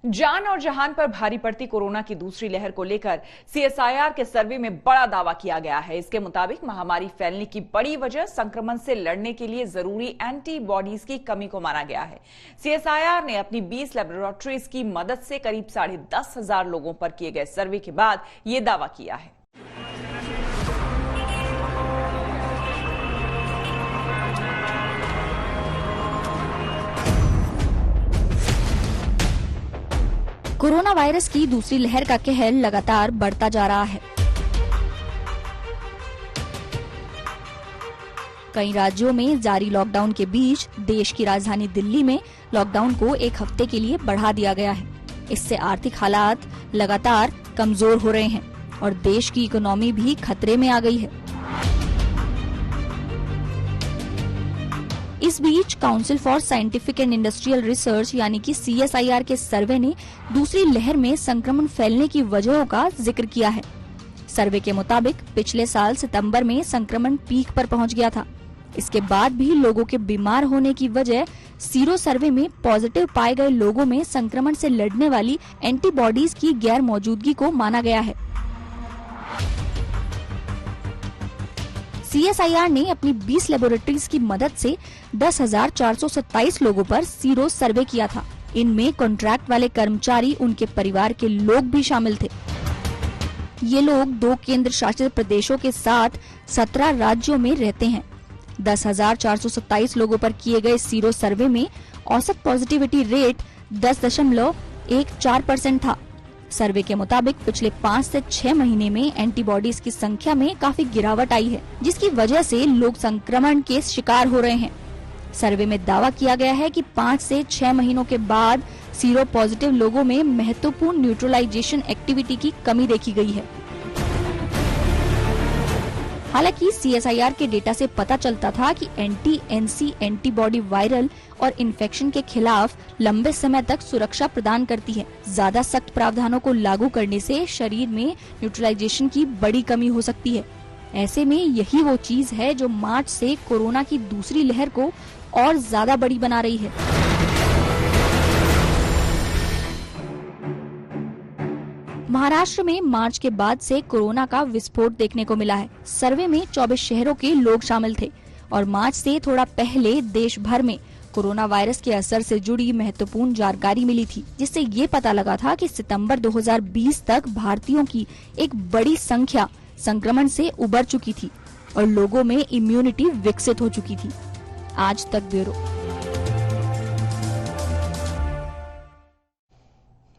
जान और जहान पर भारी पड़ती कोरोना की दूसरी लहर को लेकर सीएसआईआर के सर्वे में बड़ा दावा किया गया है। इसके मुताबिक महामारी फैलने की बड़ी वजह संक्रमण से लड़ने के लिए जरूरी एंटीबॉडीज की कमी को माना गया है। सीएसआईआर ने अपनी 20 लेबोरेटरीज की मदद से करीब 10,500 लोगों पर किए गए सर्वे के बाद यह दावा किया है। कोरोना वायरस की दूसरी लहर का कहर लगातार बढ़ता जा रहा है। कई राज्यों में जारी लॉकडाउन के बीच देश की राजधानी दिल्ली में लॉकडाउन को एक हफ्ते के लिए बढ़ा दिया गया है। इससे आर्थिक हालात लगातार कमजोर हो रहे हैं और देश की इकोनॉमी भी खतरे में आ गई है। इस बीच council for scientific and industrial research यानी कि CSIR के सर्वे ने दूसरी लहर में संक्रमण फैलने की वजहों का जिक्र किया है। सर्वे के मुताबिक पिछले साल सितंबर में संक्रमण पीक पर पहुंच गया था। इसके बाद भी लोगों के बीमार होने की वजह सीरो सर्वे में पॉजिटिव पाए गए लोगों में संक्रमण से लड़ने वाली एंटीबॉडीज की गैर मौजूदगी को माना गया है। CSIR ने अपनी 20 लेबोरेटरीज की मदद से 10,427 लोगों पर सीरो सर्वे किया था। इनमें कॉन्ट्रैक्ट वाले कर्मचारी, उनके परिवार के लोग भी शामिल थे। ये लोग 2 केंद्र शासित प्रदेशों के साथ 17 राज्यों में रहते हैं। 10,427 लोगों पर किए गए सीरो सर्वे में औसत पॉजिटिविटी रेट 10.14% था। सर्वे के मुताबिक पिछले 5 से 6 महीने में एंटीबॉडीज की संख्या में काफी गिरावट आई है, जिसकी वजह से लोग संक्रमण के शिकार हो रहे हैं। सर्वे में दावा किया गया है कि 5 से 6 महीनों के बाद सीरो पॉजिटिव लोगों में महत्वपूर्ण न्यूट्रलाइजेशन एक्टिविटी की कमी देखी गई है। हालांकि CSIR के डेटा से पता चलता था कि NC एंटीबॉडी वायरल और इन्फेक्शन के खिलाफ लंबे समय तक सुरक्षा प्रदान करती है। ज्यादा सख्त प्रावधानों को लागू करने से शरीर में न्यूट्रलाइजेशन की बड़ी कमी हो सकती है। ऐसे में यही वो चीज है जो मार्च से कोरोना की दूसरी लहर को और ज्यादा बड़ी बना रही है। महाराष्ट्र में मार्च के बाद से कोरोना का विस्फोट देखने को मिला है। सर्वे में 24 शहरों के लोग शामिल थे और मार्च से थोड़ा पहले देश भर में कोरोना वायरस के असर से जुड़ी महत्वपूर्ण जानकारी मिली थी, जिससे ये पता लगा था कि सितंबर 2020 तक भारतीयों की एक बड़ी संख्या संक्रमण से उबर चुकी थी और लोगों में इम्यूनिटी विकसित हो चुकी थी। आज तक ब्यूरो।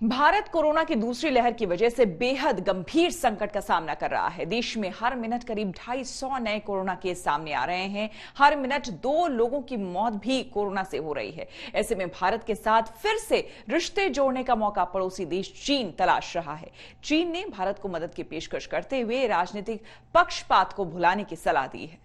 भारत कोरोना की दूसरी लहर की वजह से बेहद गंभीर संकट का सामना कर रहा है। देश में हर मिनट करीब 250 नए कोरोना केस सामने आ रहे हैं। हर मिनट 2 लोगों की मौत भी कोरोना से हो रही है। ऐसे में भारत के साथ फिर से रिश्ते जोड़ने का मौका पड़ोसी देश चीन तलाश रहा है। चीन ने भारत को मदद की पेशकश करते हुए राजनीतिक पक्षपात को भुलाने की सलाह दी है।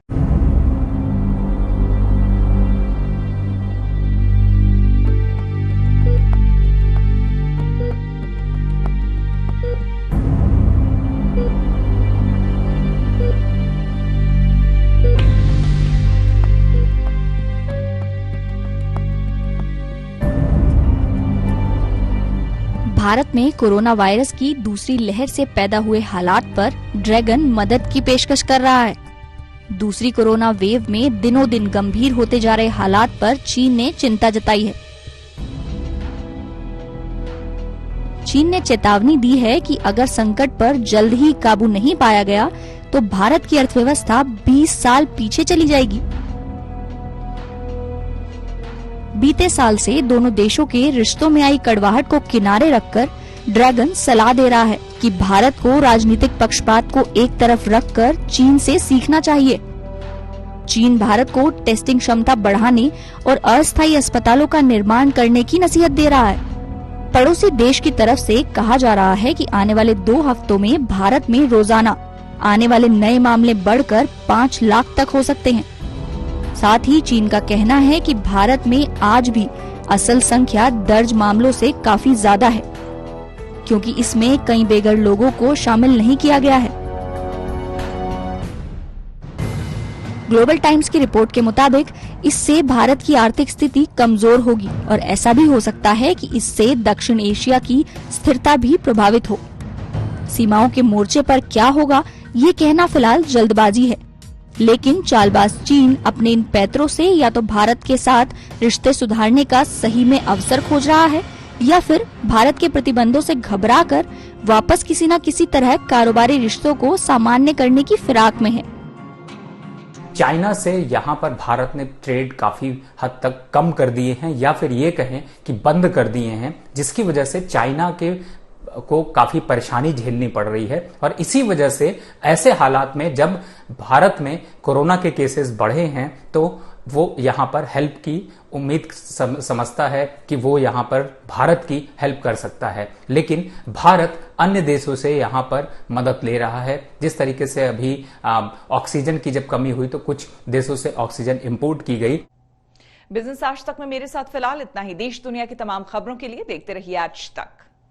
भारत में कोरोना वायरस की दूसरी लहर से पैदा हुए हालात पर ड्रैगन मदद की पेशकश कर रहा है। दूसरी कोरोना वेव में दिनों दिन गंभीर होते जा रहे हालात पर चीन ने चिंता जताई है। चीन ने चेतावनी दी है कि अगर संकट पर जल्द ही काबू नहीं पाया गया तो भारत की अर्थव्यवस्था 20 साल पीछे चली जाएगी। बीते साल से दोनों देशों के रिश्तों में आई कड़वाहट को किनारे रखकर ड्रैगन सलाह दे रहा है कि भारत को राजनीतिक पक्षपात को एक तरफ रखकर चीन से सीखना चाहिए। चीन भारत को टेस्टिंग क्षमता बढ़ाने और अस्थायी अस्पतालों का निर्माण करने की नसीहत दे रहा है। पड़ोसी देश की तरफ से कहा जा रहा है कि आने वाले 2 हफ्तों में भारत में रोजाना आने वाले नए मामले बढ़कर 5 लाख तक हो सकते हैं। साथ ही चीन का कहना है कि भारत में आज भी असल संख्या दर्ज मामलों से काफी ज्यादा है, क्योंकि इसमें कई बेघर लोगों को शामिल नहीं किया गया है। ग्लोबल टाइम्स की रिपोर्ट के मुताबिक इससे भारत की आर्थिक स्थिति कमजोर होगी और ऐसा भी हो सकता है कि इससे दक्षिण एशिया की स्थिरता भी प्रभावित हो। सीमाओं के मोर्चे पर क्या होगा, ये कहना फिलहाल जल्दबाजी है, लेकिन चालबाज चीन अपने इन पैतरों से या तो भारत के साथ रिश्ते सुधारने का सही में अवसर खोज रहा है या फिर भारत के प्रतिबंधों से घबराकर वापस किसी न किसी तरह कारोबारी रिश्तों को सामान्य करने की फिराक में है। चाइना से यहाँ पर भारत ने ट्रेड काफी हद तक कम कर दिए हैं या फिर ये कहें कि बंद कर दिए हैं, जिसकी वजह से चाइना को काफी परेशानी झेलनी पड़ रही है। और इसी वजह से ऐसे हालात में जब भारत में कोरोना के केसेस बढ़े हैं तो वो यहाँ पर हेल्प की उम्मीद समझता है कि वो यहाँ पर भारत की हेल्प कर सकता है, लेकिन भारत अन्य देशों से यहाँ पर मदद ले रहा है। जिस तरीके से अभी ऑक्सीजन की जब कमी हुई तो कुछ देशों से ऑक्सीजन इंपोर्ट की गई। बिजनेस आज तक में मेरे साथ फिलहाल इतना ही। देश दुनिया की तमाम खबरों के लिए देखते रहिए आज तक।